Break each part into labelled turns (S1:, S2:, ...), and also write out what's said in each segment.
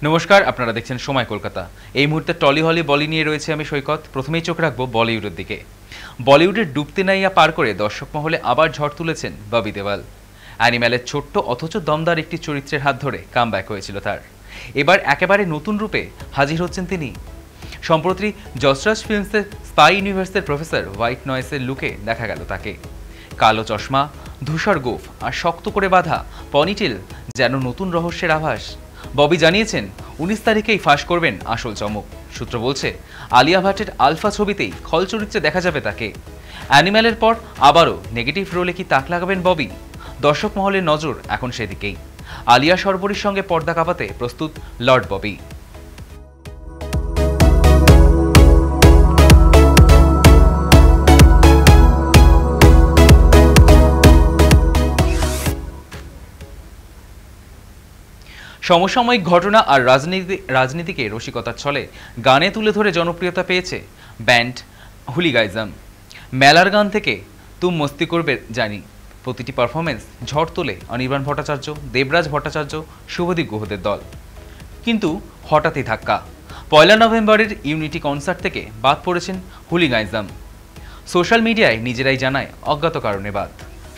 S1: নমস্কার, আপনারা দেখছেন সময় কলকাতা। এই মুহূর্তে টলি হলি বলি নিয়ে রয়েছে আমি সৈকত। প্রথমেই চোখ রাখবো বলিউডের দিকে। বলিউডের ডুবতে নাইয়া পার করে দর্শক মহলে আবার ঝড় তুলেছেন ববি দেওয়াল। অ্যানিম্যালের ছোট্ট অথচ দমদার একটি চরিত্রের হাত ধরে কামব্যাক হয়েছিল তার। এবার একেবারে নতুন রূপে হাজির হচ্ছেন তিনি। সম্প্রতি যশরাজ ফিল্মসের স্পাই ইউনিভার্সের প্রফেসর হোয়াইট নয়েসের লুকে দেখা গেল তাকে। কালো চশমা, ধূসর গোঁফ আর শক্ত করে বাঁধা পনিটেল যেন নতুন রহস্যের আভাস। ববি জানিয়েছেন 19 তারিখেই ফাঁস করবেন আসল চমক। সূত্র বলছে আলিয়া ভাটের আলফা ছবিতেই খল চরিত্রে দেখা যাবে তাকে। অ্যানিম্যালের পর আবারও নেগেটিভ রোলে কি তাক লাগাবেন ববি? দর্শক মহলের নজর এখন সেদিকেই। আলিয়া সরবরির সঙ্গে পর্দা কাঁপাতে প্রস্তুত লর্ড ববি। সমসাময়িক ঘটনা আর রাজনীতিকে রসিকতার ছলে গানে তুলে ধরে জনপ্রিয়তা পেয়েছে ব্যান্ড হুলিগাইজম। মেলার গান থেকে তুম মস্তি করবে জানি প্রতিটি পারফরমেন্স ঝড় তোলে অনির্বাণ ভট্টাচার্য, দেবরাজ ভট্টাচার্য, শুভদীপ গুহদের দল। কিন্তু হঠাৎই ধাক্কা, 1 নভেম্বরের ইউনিটি কনসার্ট থেকে বাদ পড়েছেন হুলিগাইজম। সোশ্যাল মিডিয়ায় নিজেরাই জানায় অজ্ঞাত কারণে বাদ।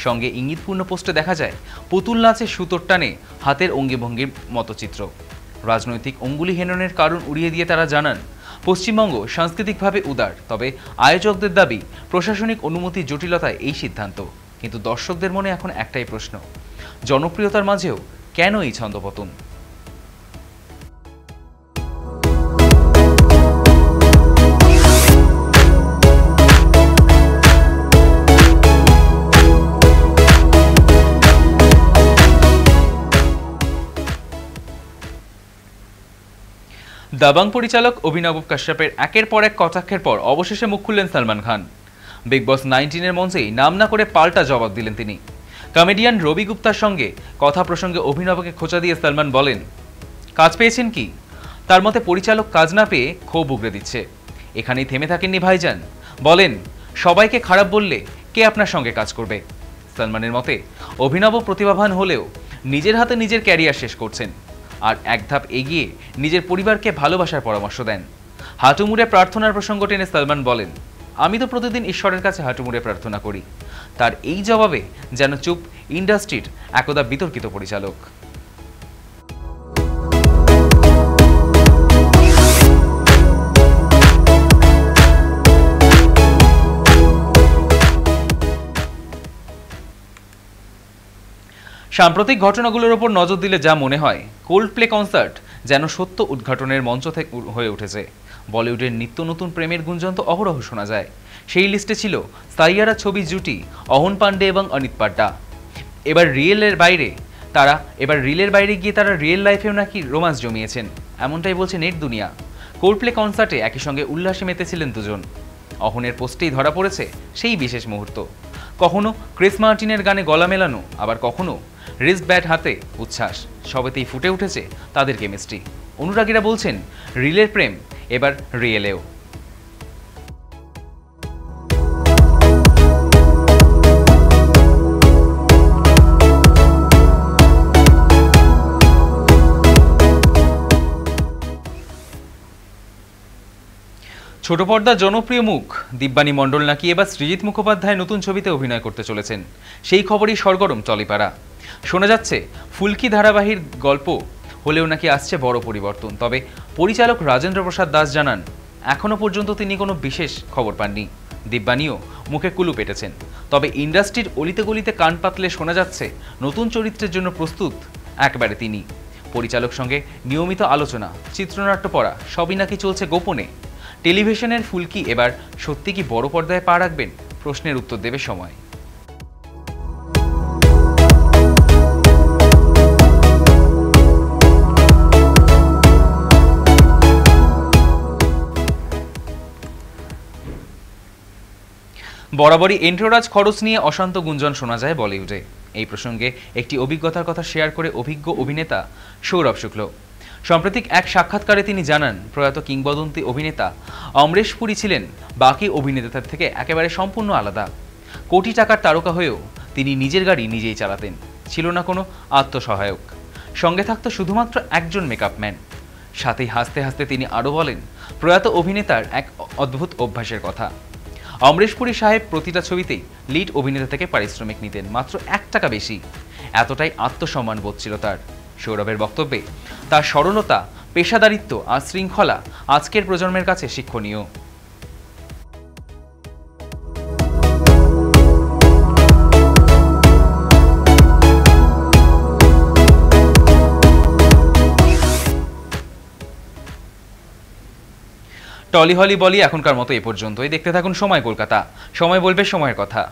S1: সঙ্গে ইঙ্গিতপূর্ণ পোস্টে দেখা যায় পুতুল নাচে সুতোর টানে হাতের অঙ্গিভঙ্গির মতো চিত্র। রাজনৈতিক অঙ্গুলি হেননের কারণ উড়িয়ে দিয়ে তারা জানান পশ্চিমবঙ্গ সাংস্কৃতিকভাবে উদার, তবে আয়োজকদের দাবি প্রশাসনিক অনুমতির জটিলতায় এই সিদ্ধান্ত। কিন্তু দর্শকদের মনে এখন একটাই প্রশ্ন, জনপ্রিয়তার মাঝেও কেন এই ছন্দপতন? দাবাং পরিচালক অভিনব কাশ্যপের একের পর এক কটাক্ষের পর অবশেষে মুখ খুললেন সালমান খান। বিগ বস 19-এর মঞ্চেই নাম না করে পাল্টা জবাব দিলেন তিনি। কমেডিয়ান রবি গুপ্তার সঙ্গে কথা প্রসঙ্গে অভিনবকে খোঁচা দিয়ে সালমান বলেন, কাজ পেয়েছেন কি? তার মতে পরিচালক কাজ না পেয়ে ক্ষোভ উগরে দিচ্ছে। এখানেই থেমে থাকেননি ভাইজান, বলেন সবাইকে খারাপ বললে কে আপনার সঙ্গে কাজ করবে? সালমানের মতে অভিনব প্রতিভাবান হলেও নিজের হাতে নিজের ক্যারিয়ার শেষ করছেন, আর এক ধাপ এগিয়ে নিজের পরিবারকে ভালোবাসার পরামর্শ দেন। হাঁটু মুড়ে প্রার্থনার প্রসঙ্গ টেনে সালমান বলেন, আমি তো প্রতিদিন ঈশ্বরের কাছে হাঁটু মুড়ে প্রার্থনা করি। তার এই জবাবে যেন চুপ ইন্ডাস্ট্রির একদা বিতর্কিত পরিচালক। সাম্প্রতিক ঘটনাগুলোর ওপর নজর দিলে যা মনে হয়, কোল্ড প্লে কনসার্ট যেন সত্য উদ্ঘাটনের মঞ্চ থেকে হয়ে উঠেছে। বলিউডের নিত্য নতুন প্রেমের গুঞ্জন তো অহরহ শোনা যায়। সেই লিস্টে ছিল সাইয়ারা ছবির জুটি অহন পান্ডে এবং অনিত পাড্ডা। এবার রিলের বাইরে গিয়ে তারা রিয়েল লাইফেও নাকি রোমান্স জমিয়েছেন, এমনটাই বলছে নেট দুনিয়া। কোল্ড প্লে কনসার্টে একই সঙ্গে উল্লাসে মেতেছিলেন দুজন। অহনের পোস্টেই ধরা পড়েছে সেই বিশেষ মুহূর্ত। কখনো ক্রিস মার্টিনের গানে গলা মেলানো, আবার কখনো রিস্ট ব্যাট হাতে উচ্ছ্বাস, সবেতেই ফুটে উঠেছে তাদের কেমিস্ট্রি। অনুরাগীরা বলছেন রিলের প্রেম এবার রিয়েলেও। ছোট পর্দার জনপ্রিয় মুখ দিব্যানী মণ্ডল নাকি এবার সৃজিত মুখোপাধ্যায় নতুন ছবিতে অভিনয় করতে চলেছেন, সেই খবরই সরগরম টলিপাড়া। শোনা যাচ্ছে ফুলকি ধারাবাহিক গল্প হলেও নাকি আসছে বড় পরিবর্তন। তবে পরিচালক রাজেন্দ্র প্রসাদ দাস জানান এখনো পর্যন্ত তিনি কোনো বিশেষ খবর পাননি। দিব্যানীও মুখে কুলু পেটেছেন। তবে ইন্ডাস্ট্রির অলিতে গলিতে কান পাতলে শোনা যাচ্ছে নতুন চরিত্রের জন্য প্রস্তুত একবারে তিনি। পরিচালক সঙ্গে নিয়মিত আলোচনা, চিত্রনাট্য পড়া সবই নাকি চলছে গোপনে। টেলিভিশনের ফুলকি এবার সত্যি কি বড় পর্দায় পা রাখবেন? প্রশ্নের উত্তর দেবে সময়। বরাবরই এন্ট্রোরাজ খরচ নিয়ে অশান্ত গুঞ্জন শোনা যায় বলিউডে। এই প্রসঙ্গে একটি অভিজ্ঞতার কথা শেয়ার করে অভিজ্ঞ অভিনেতা সৌরভ শুক্ল। সাম্প্রতিক এক সাক্ষাৎকারে তিনি জানান প্রয়াত কিংবদন্তি অভিনেতা অমরেশ পুরী ছিলেন বাকি অভিনেতাদের থেকে একেবারে সম্পূর্ণ আলাদা। কোটি টাকার তারকা হয়েও তিনি নিজের গাড়ি নিজেই চালাতেন, ছিল না কোনো আত্মসহায়ক। সঙ্গে থাকতো শুধুমাত্র একজন মেকআপ ম্যান। সাথেই হাসতে হাসতে তিনি আরও বলেন, প্রয়াত অভিনেতার এক অদ্ভুত অভ্যাসের কথা। অমরেশ পুরী সাহেব প্রতিটা ছবিতেই লিড অভিনেতা থেকে পারিশ্রমিক নিতেন মাত্র 1 টাকা বেশি। এতটাই আত্মসম্মান বোধ ছিল তার। সৌরভের বক্তব্যে তার সরলতা, পেশাদারিত্ব আর শৃঙ্খলা আজকের প্রজন্মের কাছে শিক্ষণীয়। টলি হলি বলি এখনকার মতো এ পর্যন্তই। দেখতে থাকুন সময় কলকাতা। সময় বলবে সময়ের কথা।